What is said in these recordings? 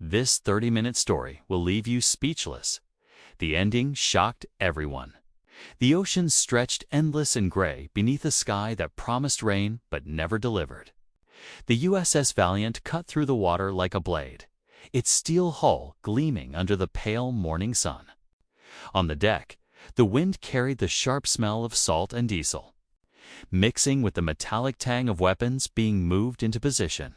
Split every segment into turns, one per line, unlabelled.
This 30-minute story will leave you speechless. The ending shocked everyone. The ocean stretched endless and gray beneath a sky that promised rain but never delivered. The USS Valiant cut through the water like a blade, its steel hull gleaming under the pale morning sun. On the deck, the wind carried the sharp smell of salt and diesel, mixing with the metallic tang of weapons being moved into position.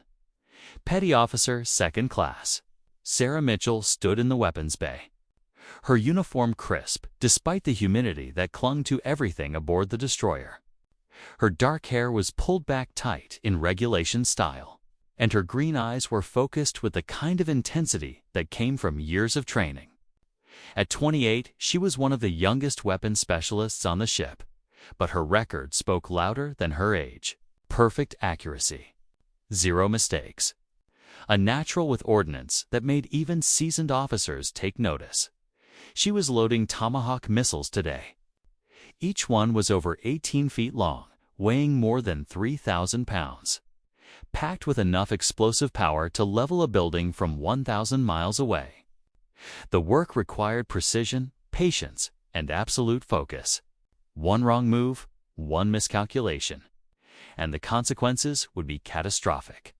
Petty Officer Second Class Sarah Mitchell stood in the weapons bay. Her uniform crisp, despite the humidity that clung to everything aboard the destroyer. Her dark hair was pulled back tight in regulation style, and her green eyes were focused with the kind of intensity that came from years of training. At 28, she was one of the youngest weapons specialists on the ship, but her record spoke louder than her age. Perfect accuracy. Zero mistakes. A natural with ordinance that made even seasoned officers take notice. She was loading Tomahawk missiles today. Each one was over 18 feet long, weighing more than 3,000 pounds. Packed with enough explosive power to level a building from 1,000 miles away. The work required precision, patience, and absolute focus. One wrong move, one miscalculation, and the consequences would be catastrophic.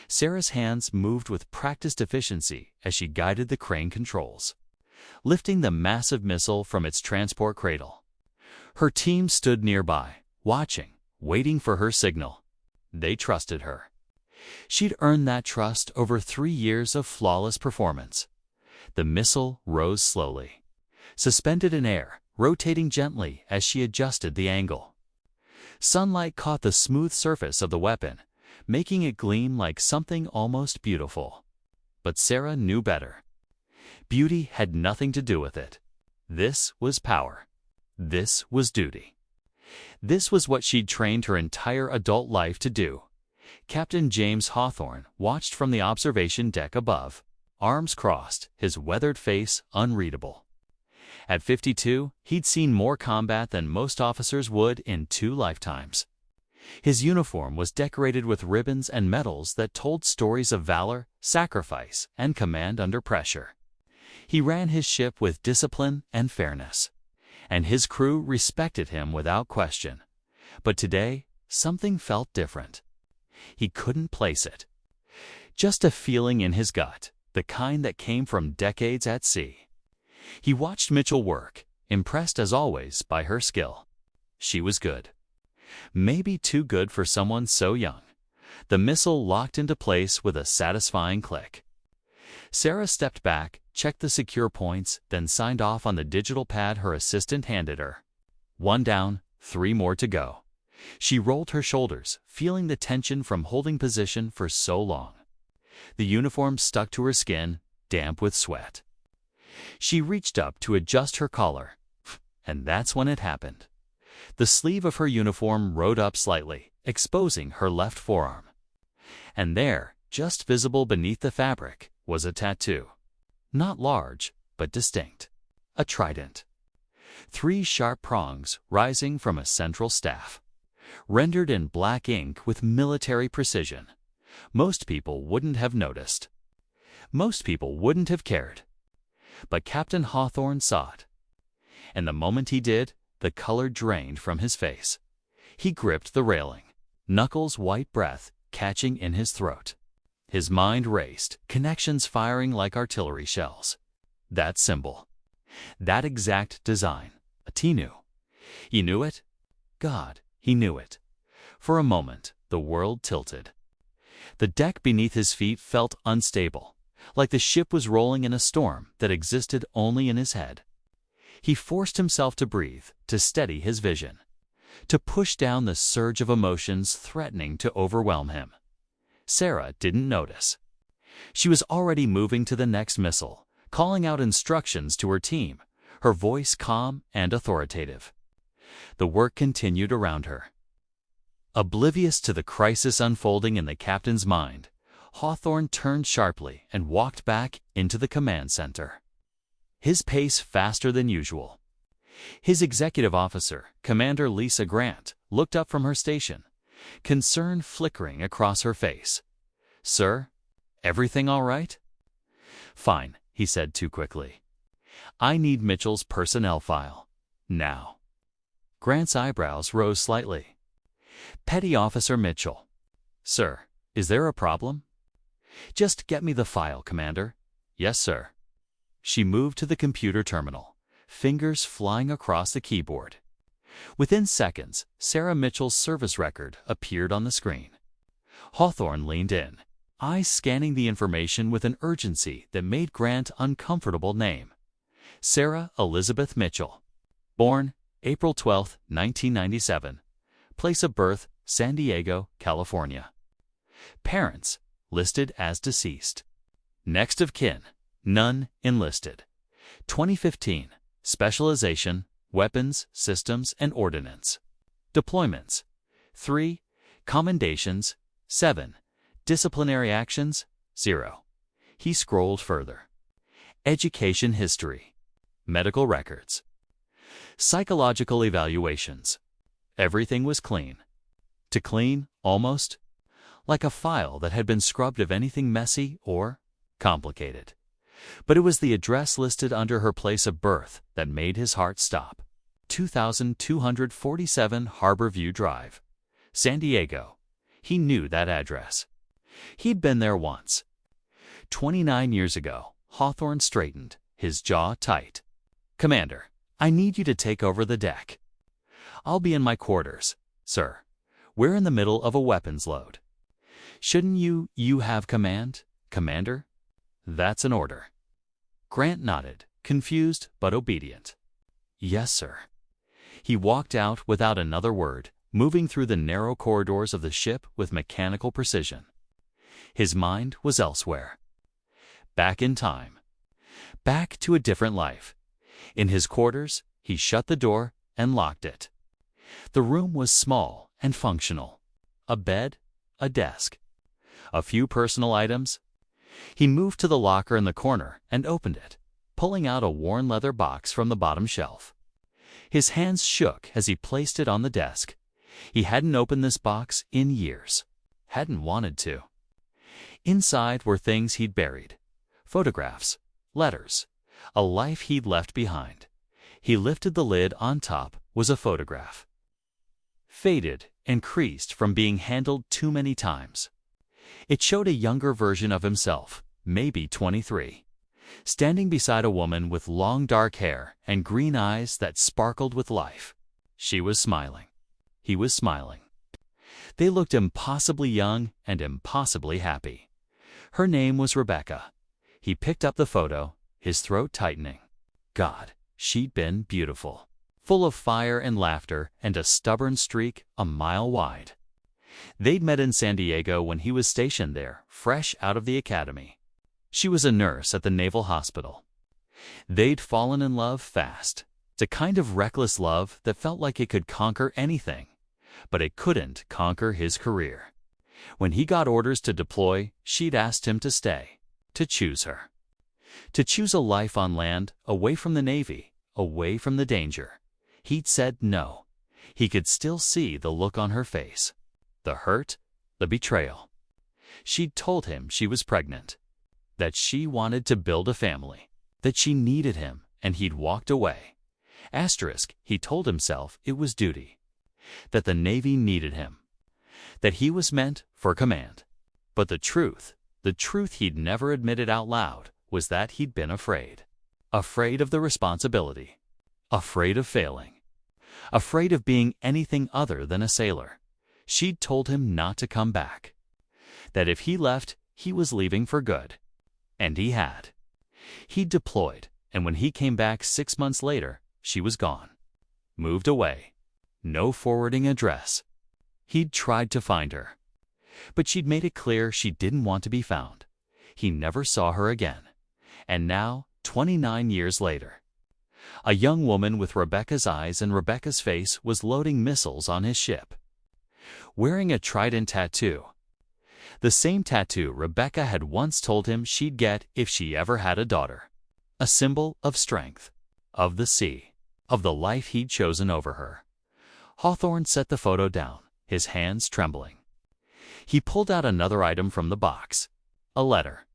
Sarah's hands moved with practiced efficiency as she guided the crane controls, lifting the massive missile from its transport cradle. Her team stood nearby, watching, waiting for her signal. They trusted her. She'd earned that trust over 3 years of flawless performance. The missile rose slowly, suspended in air, rotating gently as she adjusted the angle. Sunlight caught the smooth surface of the weapon, making it gleam like something almost beautiful. But Sarah knew better. Beauty had nothing to do with it. This was power. This was duty. This was what she'd trained her entire adult life to do. Captain James Hawthorne watched from the observation deck above, arms crossed, his weathered face unreadable. At 52, he'd seen more combat than most officers would in 2 lifetimes. His uniform was decorated with ribbons and medals that told stories of valor, sacrifice, and command under pressure. He ran his ship with discipline and fairness, and his crew respected him without question. But today, something felt different. He couldn't place it. Just a feeling in his gut, the kind that came from decades at sea. He watched Mitchell work, impressed as always by her skill. She was good. Maybe too good for someone so young. The missile locked into place with a satisfying click. Sarah stepped back, checked the secure points, then signed off on the digital pad her assistant handed her. 1 down, 3 more to go. She rolled her shoulders, feeling the tension from holding position for so long. The uniform stuck to her skin, damp with sweat. She reached up to adjust her collar, and that's when it happened. The sleeve of her uniform rode up slightly, exposing her left forearm. And there, just visible beneath the fabric, was a tattoo. Not large, but distinct. A trident. 3 sharp prongs rising from a central staff, rendered in black ink with military precision. Most people wouldn't have noticed. Most people wouldn't have cared. But Captain Hawthorne saw it. And the moment he did, the color drained from his face. He gripped the railing, knuckles white breath catching in his throat. His mind raced, connections firing like artillery shells. That symbol. That exact design. He knew. He knew it? God, he knew it. For a moment, the world tilted. The deck beneath his feet felt unstable, like the ship was rolling in a storm that existed only in his head. He forced himself to breathe, to steady his vision, to push down the surge of emotions threatening to overwhelm him. Sarah didn't notice. She was already moving to the next missile, calling out instructions to her team, her voice calm and authoritative. The work continued around her. Oblivious to the crisis unfolding in the captain's mind, Hawthorne turned sharply and walked back into the command center. His pace faster than usual. His executive officer, Commander Lisa Grant, looked up from her station, concern flickering across her face. "Sir, everything all right?" Fine, he said too quickly. I need Mitchell's personnel file. Now. Grant's eyebrows rose slightly. Petty Officer Mitchell. Sir, is there a problem? Just get me the file, Commander. Yes, sir. She moved to the computer terminal, fingers flying across the keyboard. Within seconds, Sarah Mitchell's service record appeared on the screen. Hawthorne leaned in, eyes scanning the information with an urgency that made Grant uncomfortable. Name: Sarah Elizabeth Mitchell. Born April 12, 1997. Place of birth: San Diego, California. Parents listed as deceased. Next of kin: none enlisted. 2015. Specialization: weapons, systems, and ordinance. Deployments: 3. Commendations: 7. Disciplinary actions: 0. He scrolled further. Education history. Medical records. Psychological evaluations. Everything was clean. To clean, almost. Like a file that had been scrubbed of anything messy or complicated. But it was the address listed under her place of birth that made his heart stop. 2247 Harborview Drive, San Diego. He knew that address. He'd been there once. 29 years ago. Hawthorne straightened, his jaw tight. Commander, I need you to take over the deck. I'll be in my quarters, sir. We're in the middle of a weapons load. Shouldn't you have command, Commander? That's an order. Grant nodded, confused but obedient. Yes, sir. He walked out without another word, moving through the narrow corridors of the ship with mechanical precision. His mind was elsewhere. Back in time. Back to a different life. In his quarters, he shut the door and locked it. The room was small and functional. A bed, a desk. A few personal items. He moved to the locker in the corner and opened it, pulling out a worn leather box from the bottom shelf. His hands shook as he placed it on the desk. He hadn't opened this box in years. Hadn't wanted to. Inside were things he'd buried. Photographs, letters, a life he'd left behind. He lifted the lid. On top was a photograph. Faded and creased from being handled too many times. It showed a younger version of himself, maybe 23, standing beside a woman with long dark hair and green eyes that sparkled with life. She was smiling. He was smiling. They looked impossibly young and impossibly happy. Her name was Rebecca. He picked up the photo, his throat tightening. God, she'd been beautiful. Full of fire and laughter and a stubborn streak a mile wide. They'd met in San Diego when he was stationed there, fresh out of the academy. She was a nurse at the Naval Hospital. They'd fallen in love fast. It's a kind of reckless love that felt like it could conquer anything, but it couldn't conquer his career. When he got orders to deploy, she'd asked him to stay, to choose her. To choose a life on land, away from the Navy, away from the danger. He'd said no. He could still see the look on her face. The hurt, the betrayal. She'd told him she was pregnant, that she wanted to build a family, that she needed him, and he'd walked away. Asterisk, he told himself it was duty, that the Navy needed him, that he was meant for command. But the truth he'd never admitted out loud, was that he'd been afraid. Afraid of the responsibility. Afraid of failing. Afraid of being anything other than a sailor. She'd told him not to come back. That if he left, he was leaving for good. And he had. He'd deployed, and when he came back 6 months later, she was gone. Moved away. No forwarding address. He'd tried to find her. But she'd made it clear she didn't want to be found. He never saw her again. And now, 29 years later, a young woman with Rebecca's eyes and Rebecca's face was loading missiles on his ship. Wearing a Trident tattoo. The same tattoo Rebecca had once told him she'd get if she ever had a daughter. A symbol of strength, of the sea, of the life he'd chosen over her. Hawthorne set the photo down, his hands trembling. He pulled out another item from the box. A letter.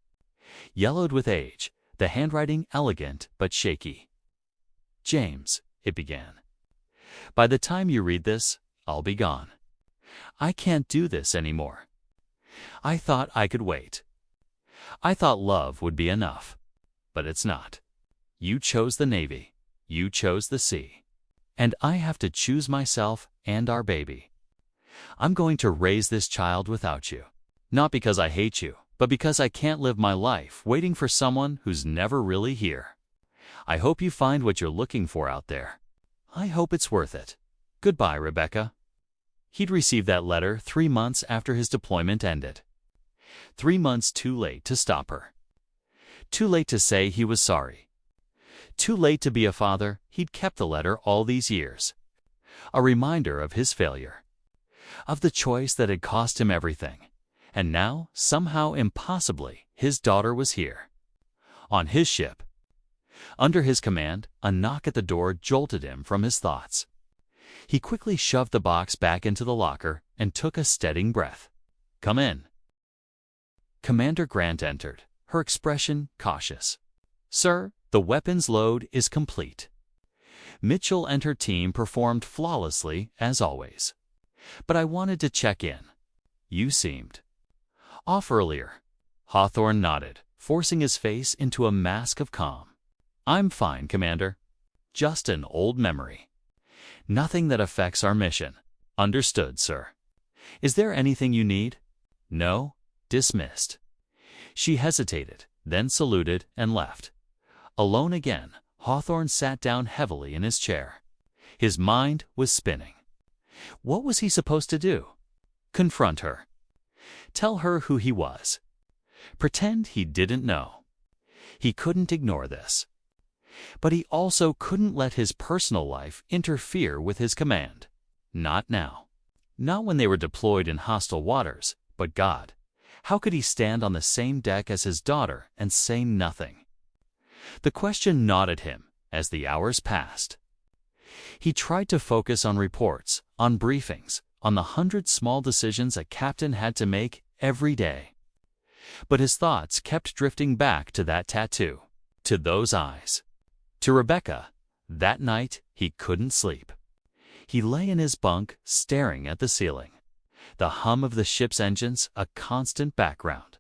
yellowed with age, the handwriting elegant but shaky. "James," it began. "By the time you read this, I'll be gone. I can't do this anymore. I thought I could wait. I thought love would be enough. But it's not. You chose the Navy. You chose the sea. And I have to choose myself and our baby. I'm going to raise this child without you. Not because I hate you, but because I can't live my life waiting for someone who's never really here. I hope you find what you're looking for out there. I hope it's worth it. Goodbye, Rebecca." He'd received that letter 3 months after his deployment ended. 3 months too late to stop her. Too late to say he was sorry. Too late to be a father. He'd kept the letter all these years. A reminder of his failure. Of the choice that had cost him everything. And now, somehow impossibly, his daughter was here. On his ship. Under his command, a knock at the door jolted him from his thoughts. He quickly shoved the box back into the locker and took a steadying breath. "Come in." Commander Grant entered, her expression cautious. "Sir, the weapons load is complete." Mitchell and her team performed flawlessly, as always. "But I wanted to check in. You seemed off earlier." Hawthorne nodded, forcing his face into a mask of calm. "I'm fine, Commander. Just an old memory. Nothing that affects our mission." "Understood, sir. Is there anything you need?" "No." Dismissed. She hesitated, then saluted and left. Alone again, Hawthorne sat down heavily in his chair. His mind was spinning. What was he supposed to do? Confront her. Tell her who he was. Pretend he didn't know. He couldn't ignore this. But he also couldn't let his personal life interfere with his command. Not now. Not when they were deployed in hostile waters, but God. How could he stand on the same deck as his daughter and say nothing? The question gnawed at him as the hours passed. He tried to focus on reports, on briefings, on the 100 small decisions a captain had to make every day. But his thoughts kept drifting back to that tattoo, to those eyes. To Rebecca. That night, he couldn't sleep. He lay in his bunk, staring at the ceiling. The hum of the ship's engines a constant background.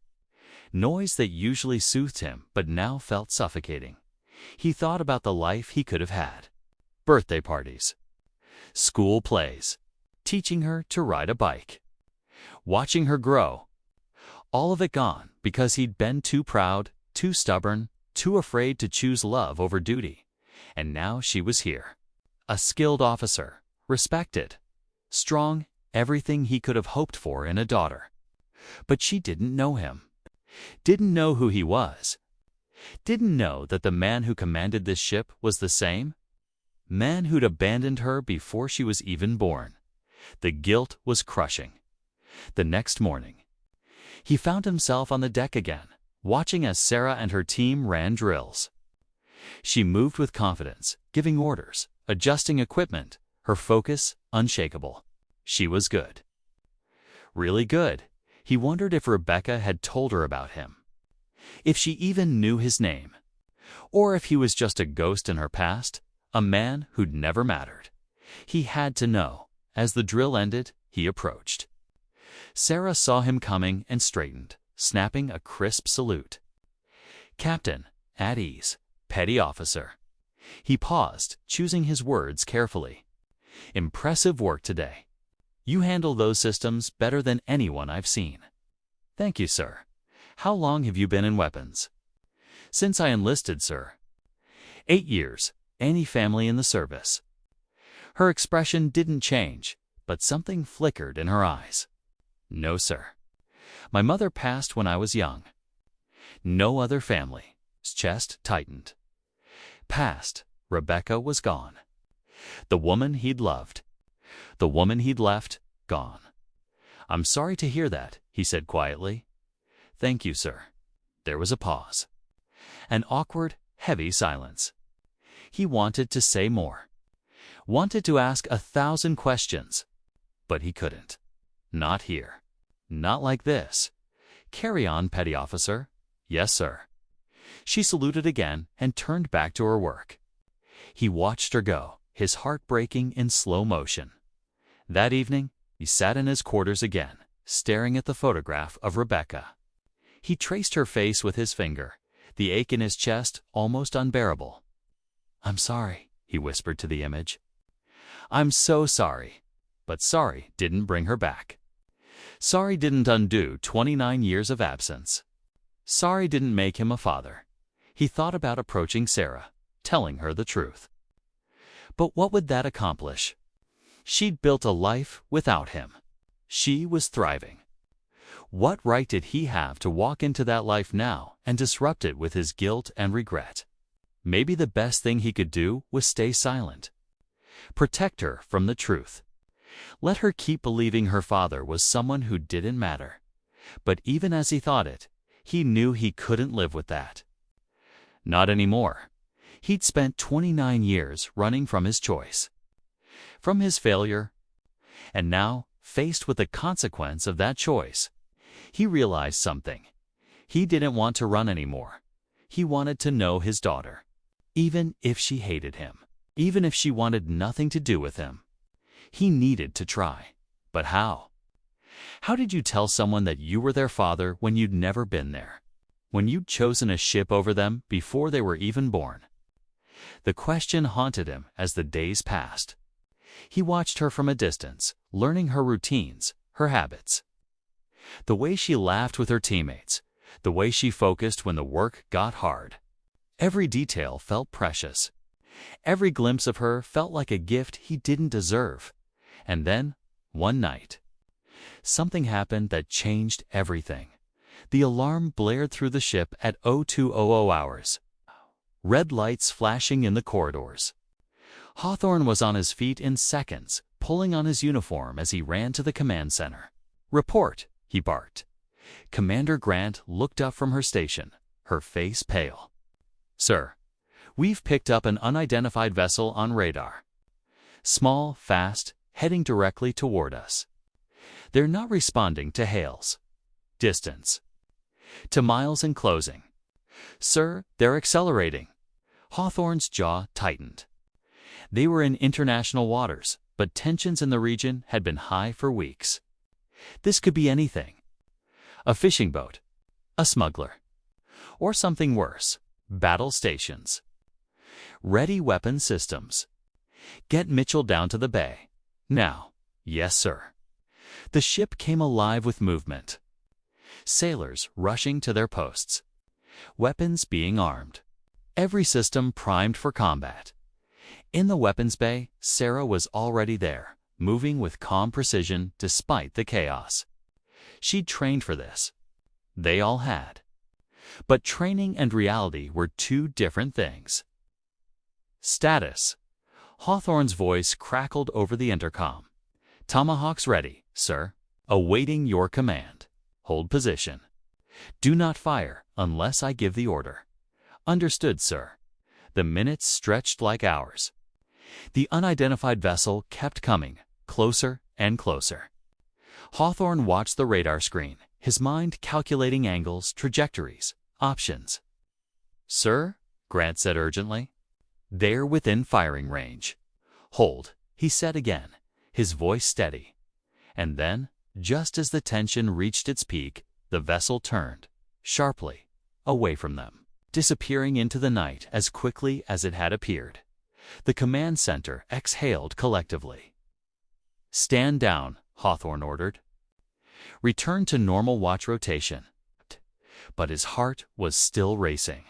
Noise that usually soothed him, but now felt suffocating. He thought about the life he could have had. Birthday parties. School plays. Teaching her to ride a bike. Watching her grow. All of it gone because he'd been too proud, too stubborn, too afraid to choose love over duty. And now she was here. A skilled officer, respected, strong, everything he could have hoped for in a daughter. But she didn't know him. Didn't know who he was. Didn't know that the man who commanded this ship was the same. Man who'd abandoned her before she was even born. The guilt was crushing. The next morning, he found himself on the deck again, watching as Sarah and her team ran drills. She moved with confidence, giving orders, adjusting equipment, her focus unshakable. She was good. Really good. He wondered if Rebecca had told her about him. If she even knew his name. Or if he was just a ghost in her past, a man who'd never mattered. He had to know. As the drill ended, he approached. Sarah saw him coming and straightened, snapping a crisp salute. Captain, at ease, petty officer. He paused, choosing his words carefully. Impressive work today. You handle those systems better than anyone I've seen. Thank you, sir. How long have you been in weapons? Since I enlisted, sir. 8 years. Any family in the service? Her expression didn't change, but something flickered in her eyes. No, sir. My mother passed when I was young. No other family. His chest tightened. Past, Rebecca was gone. The woman he'd loved. The woman he'd left, gone. I'm sorry to hear that, he said quietly. Thank you, sir. There was a pause. An awkward, heavy silence. He wanted to say more. Wanted to ask 1,000 questions. But he couldn't. Not here. Not like this. Carry on, petty officer. Yes, sir. She saluted again and turned back to her work. He watched her go, his heart breaking in slow motion. That evening, he sat in his quarters again, staring at the photograph of Rebecca. He traced her face with his finger, the ache in his chest almost unbearable. "I'm sorry," he whispered to the image. "I'm so sorry." But sorry didn't bring her back. Sorry didn't undo 29 years of absence. Sorry didn't make him a father. He thought about approaching Sarah, telling her the truth. But what would that accomplish? She'd built a life without him. She was thriving. What right did he have to walk into that life now and disrupt it with his guilt and regret? Maybe the best thing he could do was stay silent. Protect her from the truth. Let her keep believing her father was someone who didn't matter. But even as he thought it, he knew he couldn't live with that. Not anymore. He'd spent 29 years running from his choice, from his failure, and now, faced with the consequence of that choice, he realized something. He didn't want to run anymore. He wanted to know his daughter, even if she hated him, even if she wanted nothing to do with him. He needed to try. But how? How did you tell someone that you were their father when you'd never been there? When you'd chosen a ship over them before they were even born? The question haunted him as the days passed. He watched her from a distance, learning her routines, her habits. The way she laughed with her teammates, the way she focused when the work got hard. Every detail felt precious. Every glimpse of her felt like a gift he didn't deserve. And then, one night, something happened that changed everything. The alarm blared through the ship at 0200 hours. Red lights flashing in the corridors. Hawthorne was on his feet in seconds, pulling on his uniform as he ran to the command center. "Report," he barked. Commander Grant looked up from her station, her face pale. "Sir, we've picked up an unidentified vessel on radar. Small, fast, heading directly toward us. They're not responding to hails. Distance. To miles and closing. Sir, they're accelerating." Hawthorne's jaw tightened. They were in international waters, but tensions in the region had been high for weeks. This could be anything. A fishing boat, a smuggler, or something worse, battle stations. Ready weapon systems. Get Mitchell down to the bay. Now. Yes, sir. The ship came alive with movement. Sailors rushing to their posts. Weapons being armed. Every system primed for combat. In the weapons bay, Sarah was already there, moving with calm precision despite the chaos. She'd trained for this. They all had. But training and reality were two different things. "Status." Hawthorne's voice crackled over the intercom. "Tomahawks ready, sir. Awaiting your command. Hold position. Do not fire unless I give the order." "Understood, sir." The minutes stretched like hours. The unidentified vessel kept coming, closer and closer. Hawthorne watched the radar screen, his mind calculating angles, trajectories, options. "Sir," Grant said urgently. "They're within firing range." "Hold," he said again, his voice steady. And then, just as the tension reached its peak, the vessel turned, sharply, away from them, disappearing into the night as quickly as it had appeared. The command center exhaled collectively. "Stand down," Hawthorne ordered. "Return to normal watch rotation." But his heart was still racing.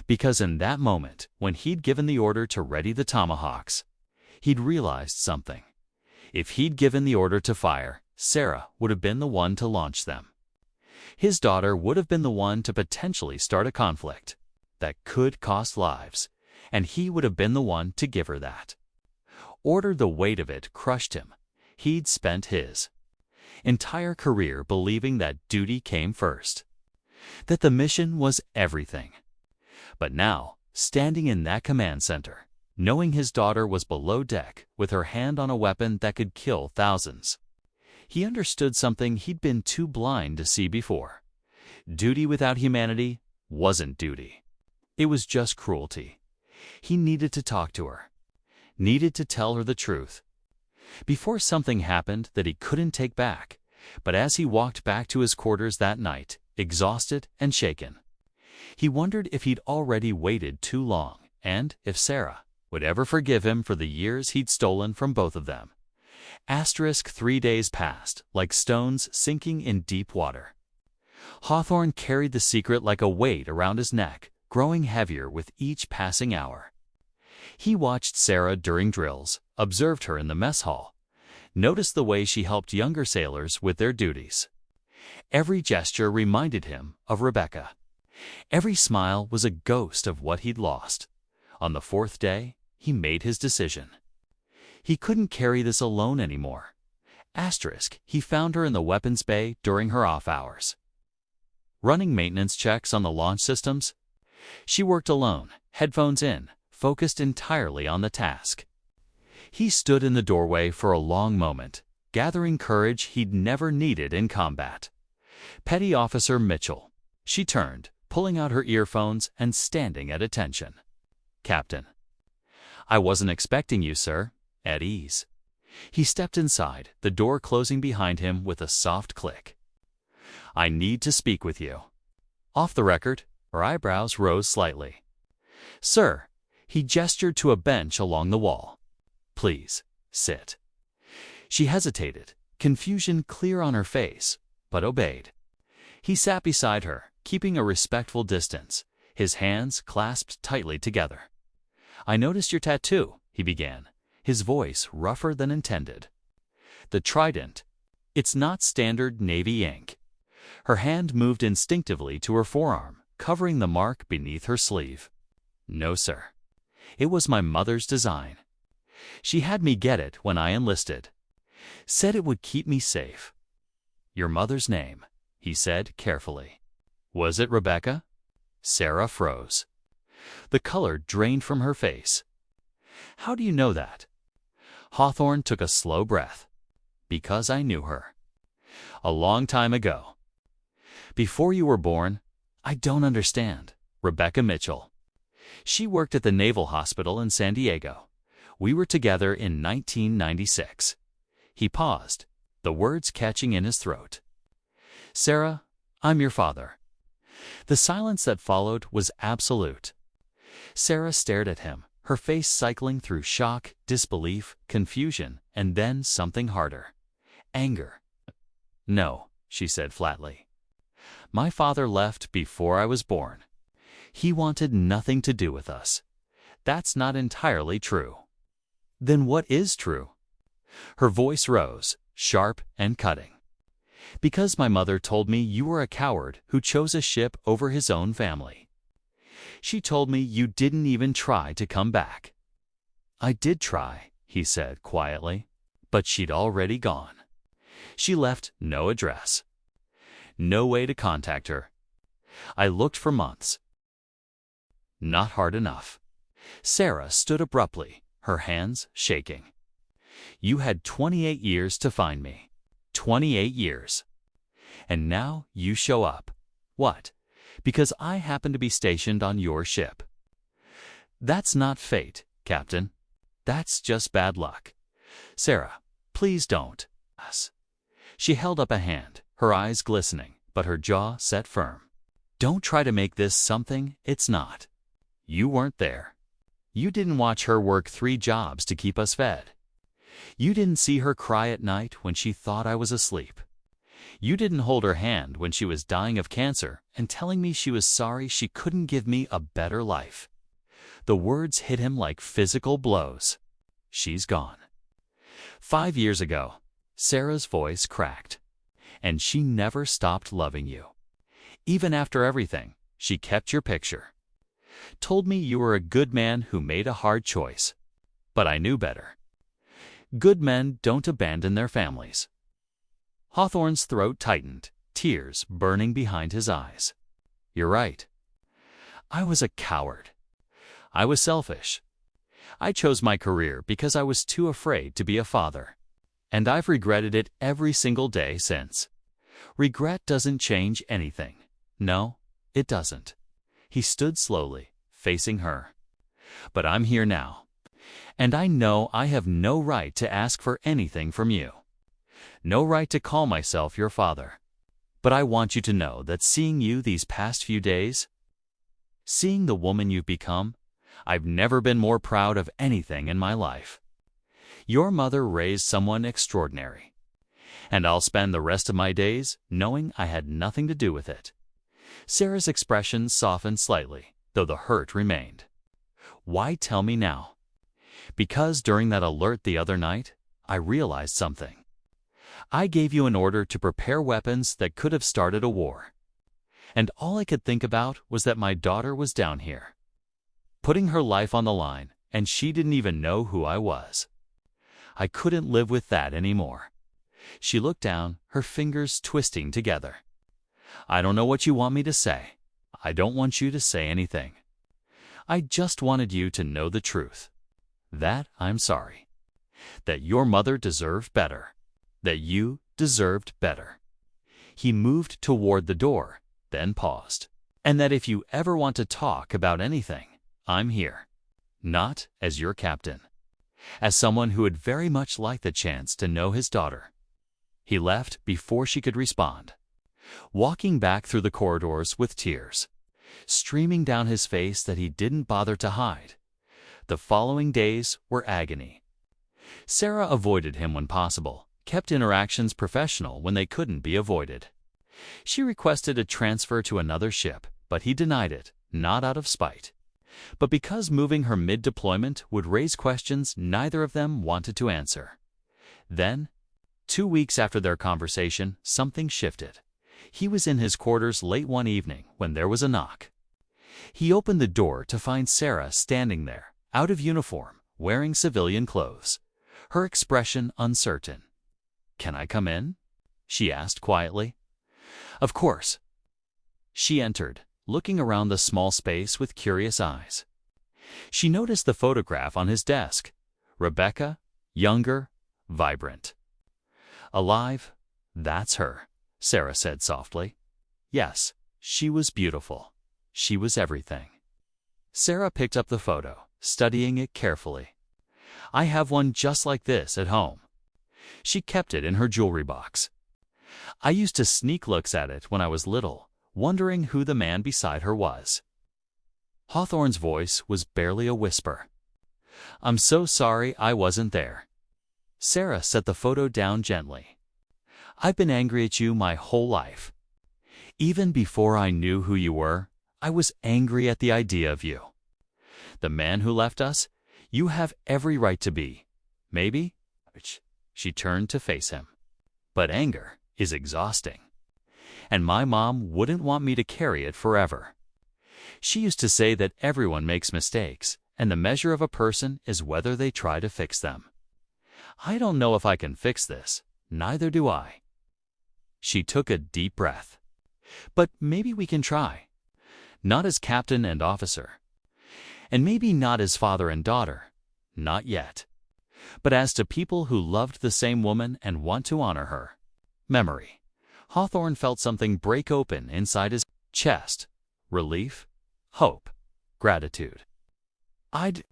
Because in that moment, when he'd given the order to ready the Tomahawks, he'd realized something. If he'd given the order to fire, Sarah would have been the one to launch them. His daughter would have been the one to potentially start a conflict that could cost lives, and he would have been the one to give her that. Order, the weight of it crushed him. He'd spent his entire career believing that duty came first, that the mission was everything. But now, standing in that command center, knowing his daughter was below deck with her hand on a weapon that could kill thousands, he understood something he'd been too blind to see before. Duty without humanity wasn't duty. It was just cruelty. He needed to talk to her, needed to tell her the truth, before something happened that he couldn't take back. But as he walked back to his quarters that night, exhausted and shaken, he wondered if he'd already waited too long, and if Sarah would ever forgive him for the years he'd stolen from both of them. 3 days passed, like stones sinking in deep water. Hawthorne carried the secret like a weight around his neck, growing heavier with each passing hour. He watched Sarah during drills, observed her in the mess hall, noticed the way she helped younger sailors with their duties. Every gesture reminded him of Rebecca. Every smile was a ghost of what he'd lost. On the 4th day, he made his decision. He couldn't carry this alone anymore. He found her in the weapons bay during her off hours, running maintenance checks on the launch systems. She worked alone, headphones in, focused entirely on the task. He stood in the doorway for a long moment, gathering courage he'd never needed in combat. Petty Officer Mitchell. She turned, pulling out her earphones and standing at attention. Captain. I wasn't expecting you, sir. At ease. He stepped inside, the door closing behind him with a soft click. I need to speak with you. Off the record, her eyebrows rose slightly. Sir. He gestured to a bench along the wall. Please, sit. She hesitated, confusion clear on her face, but obeyed. He sat beside her, keeping a respectful distance, his hands clasped tightly together. I noticed your tattoo, he began, his voice rougher than intended. The Trident. It's not standard Navy ink. Her hand moved instinctively to her forearm, covering the mark beneath her sleeve. No, sir. It was my mother's design. She had me get it when I enlisted. Said it would keep me safe. Your mother's name, he said carefully. Was it Rebecca? Sarah froze. The color drained from her face. How do you know that? Hawthorne took a slow breath. Because I knew her. A long time ago. Before you were born? I don't understand. Rebecca Mitchell. She worked at the Naval Hospital in San Diego. We were together in 1996. He paused, the words catching in his throat. Sarah, I'm your father. The silence that followed was absolute. Sarah stared at him, her face cycling through shock, disbelief, confusion, and then something harder. Anger. No, she said flatly. My father left before I was born. He wanted nothing to do with us. That's not entirely true. Then what is true? Her voice rose, sharp and cutting. Because my mother told me you were a coward who chose a ship over his own family. She told me you didn't even try to come back. I did try, he said quietly, but she'd already gone. She left no address. No way to contact her. I looked for months. Not hard enough. Sarah stood abruptly, her hands shaking. You had 28 years to find me. 28 years. And now you show up. What? Because I happen to be stationed on your ship. That's not fate, Captain. That's just bad luck. Sarah, please don't. She held up a hand, her eyes glistening, but her jaw set firm. Don't try to make this something it's not. You weren't there. You didn't watch her work 3 jobs to keep us fed. You didn't see her cry at night when she thought I was asleep. You didn't hold her hand when she was dying of cancer and telling me she was sorry she couldn't give me a better life. The words hit him like physical blows. She's gone. 5 years ago, Sarah's voice cracked. And she never stopped loving you. Even after everything, she kept your picture. Told me you were a good man who made a hard choice. But I knew better. Good men don't abandon their families. Hawthorne's throat tightened, tears burning behind his eyes. You're right. I was a coward. I was selfish. I chose my career because I was too afraid to be a father. And I've regretted it every single day since. Regret doesn't change anything. No, it doesn't. He stood slowly, facing her. "But I'm here now. And I know I have no right to ask for anything from you. No right to call myself your father. But I want you to know that seeing you these past few days, seeing the woman you've become, I've never been more proud of anything in my life. Your mother raised someone extraordinary. And I'll spend the rest of my days knowing I had nothing to do with it." Sarah's expression softened slightly, though the hurt remained. "Why tell me now?" "Because during that alert the other night, I realized something. I gave you an order to prepare weapons that could have started a war. And all I could think about was that my daughter was down here, putting her life on the line, and she didn't even know who I was. I couldn't live with that anymore." She looked down, her fingers twisting together. "I don't know what you want me to say. I don't want you to say anything. I just wanted you to know the truth. That I'm sorry. That your mother deserved better. That you deserved better." He moved toward the door, then paused. "And that if you ever want to talk about anything, I'm here. Not as your captain. As someone who would very much like the chance to know his daughter." He left before she could respond, walking back through the corridors with tears streaming down his face that he didn't bother to hide. The following days were agony. Sarah avoided him when possible, kept interactions professional when they couldn't be avoided. She requested a transfer to another ship, but he denied it, not out of spite, but because moving her mid-deployment would raise questions neither of them wanted to answer. Then, 2 weeks after their conversation, something shifted. He was in his quarters late one evening when there was a knock. He opened the door to find Sarah standing there, out of uniform, wearing civilian clothes, her expression uncertain. "Can I come in?" she asked quietly. "Of course." She entered, looking around the small space with curious eyes. She noticed the photograph on his desk. Rebecca, younger, vibrant. "Alive, that's her," Sarah said softly. Yes, she was beautiful. She was everything. Sarah picked up the photo, studying it carefully. "I have one just like this at home." She kept it in her jewelry box. "I used to sneak looks at it when I was little, wondering who the man beside her was." Hawthorne's voice was barely a whisper. "I'm so sorry I wasn't there." Sarah set the photo down gently. "I've been angry at you my whole life. Even before I knew who you were, I was angry at the idea of you. The man who left us, you have every right to be. Maybe." She turned to face him. "But anger is exhausting. And my mom wouldn't want me to carry it forever. She used to say that everyone makes mistakes, and the measure of a person is whether they try to fix them. I don't know if I can fix this, neither do I." She took a deep breath. "But maybe we can try. Not as captain and officer. And maybe not as father and daughter. Not yet. But as to people who loved the same woman and want to honor her. Memory." Hawthorne felt something break open inside his chest. Relief, hope, gratitude. "I'd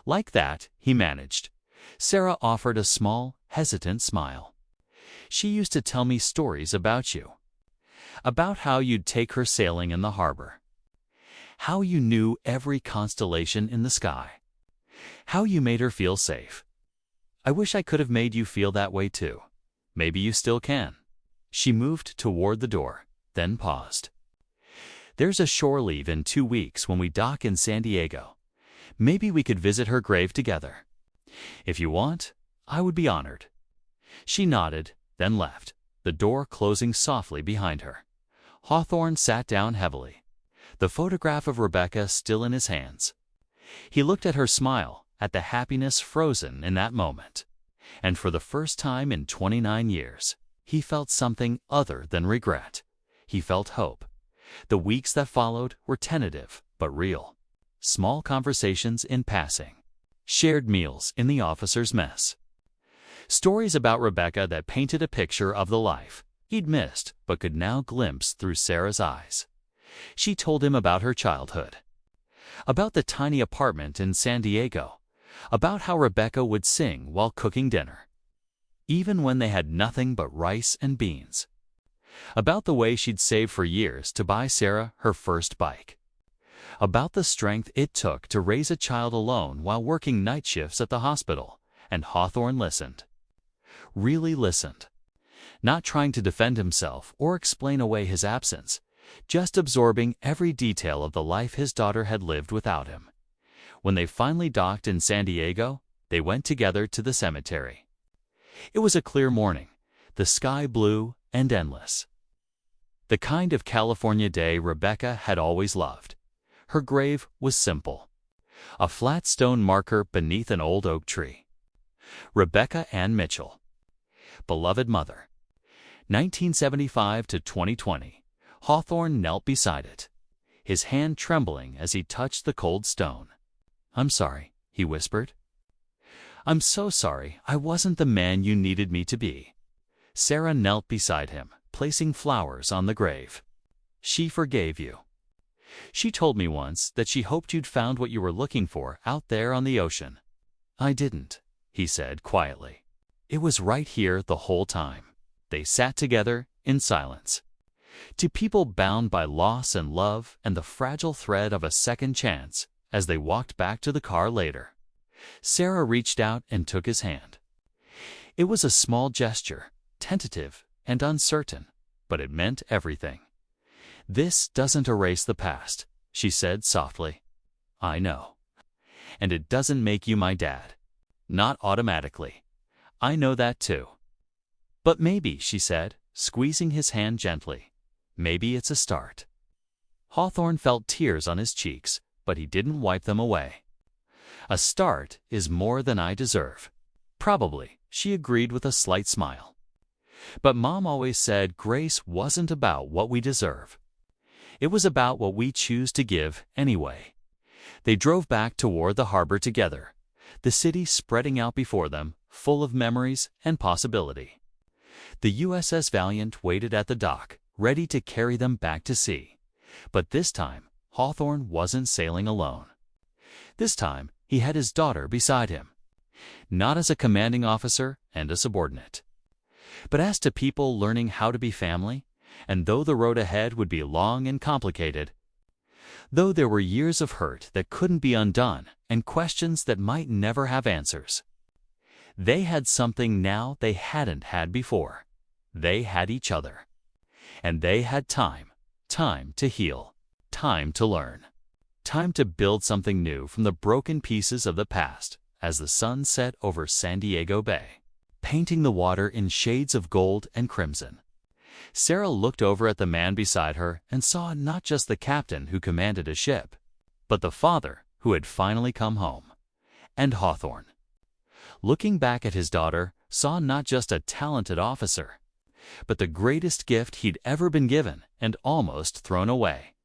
like that," he managed. Sarah offered a small, hesitant smile. "She used to tell me stories about you. About how you'd take her sailing in the harbor. How you knew every constellation in the sky. How you made her feel safe. I wish I could have made you feel that way too. Maybe you still can." She moved toward the door, then paused. "There's a shore leave in 2 weeks when we dock in San Diego. Maybe we could visit her grave together. If you want, I would be honored." She nodded, then left, the door closing softly behind her. Hawthorne sat down heavily, the photograph of Rebecca still in his hands. He looked at her smile, at the happiness frozen in that moment. And for the first time in 29 years, he felt something other than regret. He felt hope. The weeks that followed were tentative, but real. Small conversations in passing. Shared meals in the officers' mess. Stories about Rebecca that painted a picture of the life he'd missed but could now glimpse through Sarah's eyes. She told him about her childhood, about the tiny apartment in San Diego, about how Rebecca would sing while cooking dinner, even when they had nothing but rice and beans, about the way she'd saved for years to buy Sarah her first bike, about the strength it took to raise a child alone while working night shifts at the hospital. And Hawthorne listened. Really listened. Not trying to defend himself or explain away his absence, just absorbing every detail of the life his daughter had lived without him. When they finally docked in San Diego, they went together to the cemetery. It was a clear morning, the sky blue and endless. The kind of California day Rebecca had always loved. Her grave was simple. A flat stone marker beneath an old oak tree. Rebecca Ann Mitchell. Beloved mother. 1975 to 2020. Hawthorne knelt beside it, his hand trembling as he touched the cold stone. "I'm sorry," he whispered. "I'm so sorry I wasn't the man you needed me to be." Sarah knelt beside him, placing flowers on the grave. "She forgave you. She told me once that she hoped you'd found what you were looking for out there on the ocean." "I didn't," he said quietly. "It was right here the whole time." They sat together in silence. To people bound by loss and love and the fragile thread of a second chance, as they walked back to the car later, Sarah reached out and took his hand. It was a small gesture, tentative and uncertain, but it meant everything. "This doesn't erase the past," she said softly. "I know. And it doesn't make you my dad. Not automatically. I know that too. But maybe," she said, squeezing his hand gently, "maybe it's a start." Hawthorne felt tears on his cheeks, but he didn't wipe them away. "A start is more than I deserve." "Probably," she agreed with a slight smile. "But Mom always said grace wasn't about what we deserve. It was about what we choose to give anyway." They drove back toward the harbor together, the city spreading out before them, full of memories and possibility. The USS Valiant waited at the dock, ready to carry them back to sea. But this time, Hawthorne wasn't sailing alone. This time, he had his daughter beside him. Not as a commanding officer and a subordinate, but as to people learning how to be family. And though the road ahead would be long and complicated, though there were years of hurt that couldn't be undone and questions that might never have answers, they had something now they hadn't had before. They had each other. And they had time. Time to heal. Time to learn. Time to build something new from the broken pieces of the past as the sun set over San Diego Bay, painting the water in shades of gold and crimson. Sarah looked over at the man beside her and saw not just the captain who commanded a ship, but the father who had finally come home. And Hawthorne, looking back at his daughter, saw not just a talented officer, but the greatest gift he'd ever been given and almost thrown away.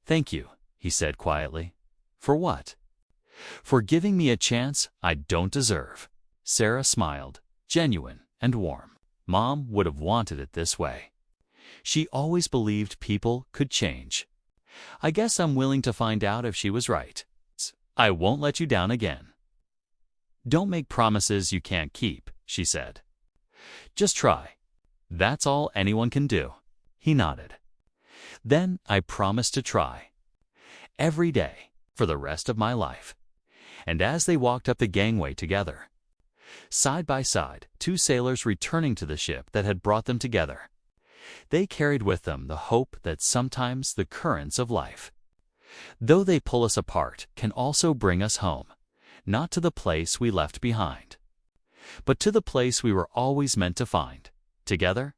"Thank you," he said quietly. "For what?" "For giving me a chance I don't deserve." Sarah smiled, genuine and warm. Mom would have wanted it this way. She always believed people could change. "I guess I'm willing to find out if she was right. I won't let you down again." "Don't make promises you can't keep," she said. "Just try. That's all anyone can do." He nodded. "Then I promise to try. Every day, for the rest of my life." And as they walked up the gangway together, side by side, two sailors returning to the ship that had brought them together, they carried with them the hope that sometimes the currents of life, though they pull us apart, can also bring us home, not to the place we left behind, but to the place we were always meant to find, together